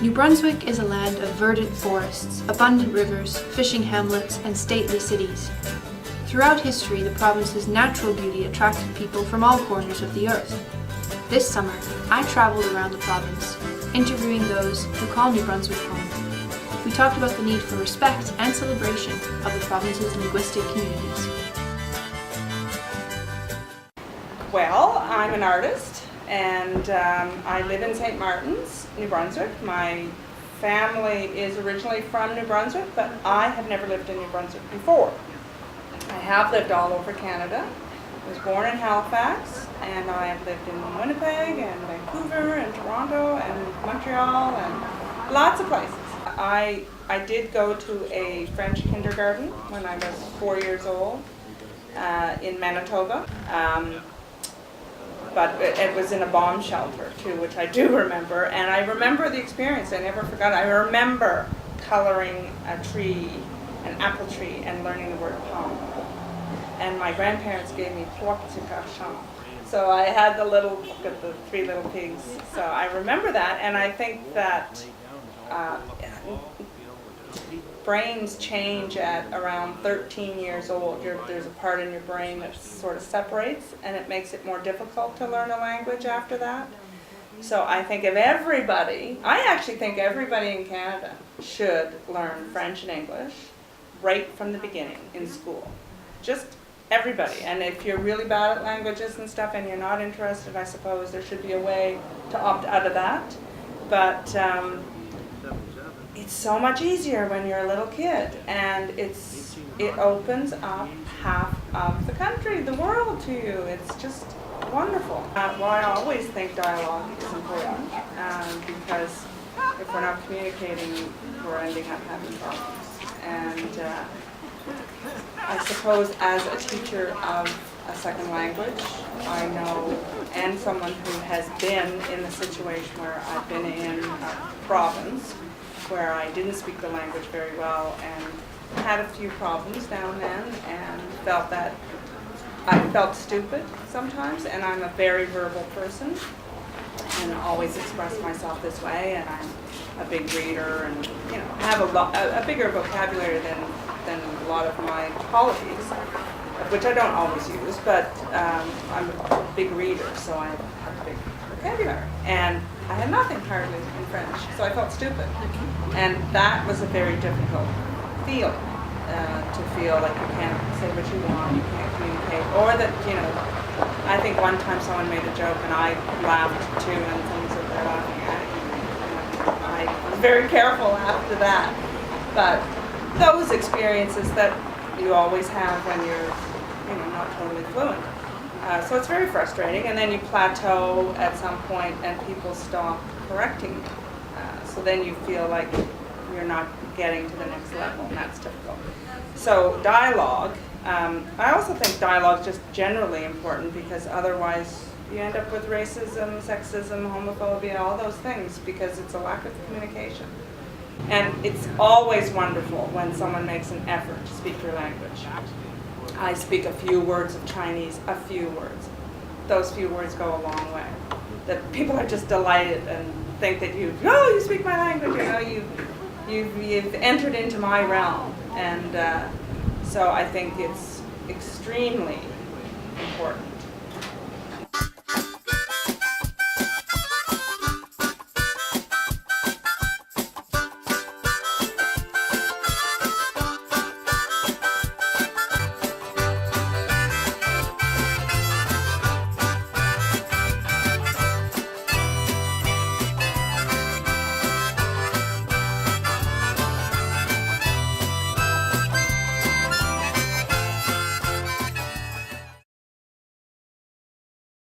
New Brunswick is a land of verdant forests, abundant rivers, fishing hamlets, and stately cities. Throughout history, the province's natural beauty attracted people from all corners of the earth. This summer, I traveled around the province, interviewing those who call New Brunswick home. We talked about the need for respect and celebration of the province's linguistic communities. Well, I'm an artist, and I live in St. Martin's, New Brunswick. My family is originally from New Brunswick, but I have never lived in New Brunswick before. I have lived all over Canada. I was born in Halifax, and I have lived in Winnipeg and Vancouver and Toronto and Montreal and lots of places. I did go to a French kindergarten when I was 4 years old in Manitoba. But it was in a bomb shelter too, which I do remember, and I remember the experience. I never forgot it. I remember coloring a tree, an apple tree, and learning the word pomme. And my grandparents gave me trois petits cachons. So I had the little book of the three little pigs. So I remember that, and I think that brains change at around 13 years old. There's a part in your brain that sort of separates, and it makes it more difficult to learn a language after that. So I think I actually think everybody in Canada should learn French and English right from the beginning in school. Just everybody. And if you're really bad at languages and stuff and you're not interested, I suppose there should be a way to opt out of that. But it's so much easier when you're a little kid, and it opens up half of the country, the world to you. It's just wonderful. Well, I always think dialogue is important because if we're not communicating, we're ending up having problems. And I suppose as a teacher of a second language, I know, and someone who has been in the situation where I've been in a province where I didn't speak the language very well and had a few problems now and then, and felt that I felt stupid sometimes, and I'm a very verbal person and always express myself this way, and I'm a big reader and have a bigger vocabulary than a lot of my colleagues, which I don't always use, but I'm a big reader, so I have a big vocabulary. And I had nothing hardly in French, so I felt stupid. And that was a very difficult feeling, to feel like you can't say what you want, you can't communicate, or that, I think one time someone made a joke and I laughed too, and someone said they're laughing at it. I was very careful after that. But those experiences that you always have when you're not totally fluent. So it's very frustrating, and then you plateau at some point and people stop correcting you. So then you feel like you're not getting to the next level, and that's difficult. So dialogue, I also think dialogue is just generally important, because otherwise you end up with racism, sexism, homophobia, all those things, because it's a lack of communication. And it's always wonderful when someone makes an effort to speak your language. I speak a few words of Chinese, a few words. Those few words go a long way. That people are just delighted and think that you speak my language, you've entered into my realm. And so I think it's extremely important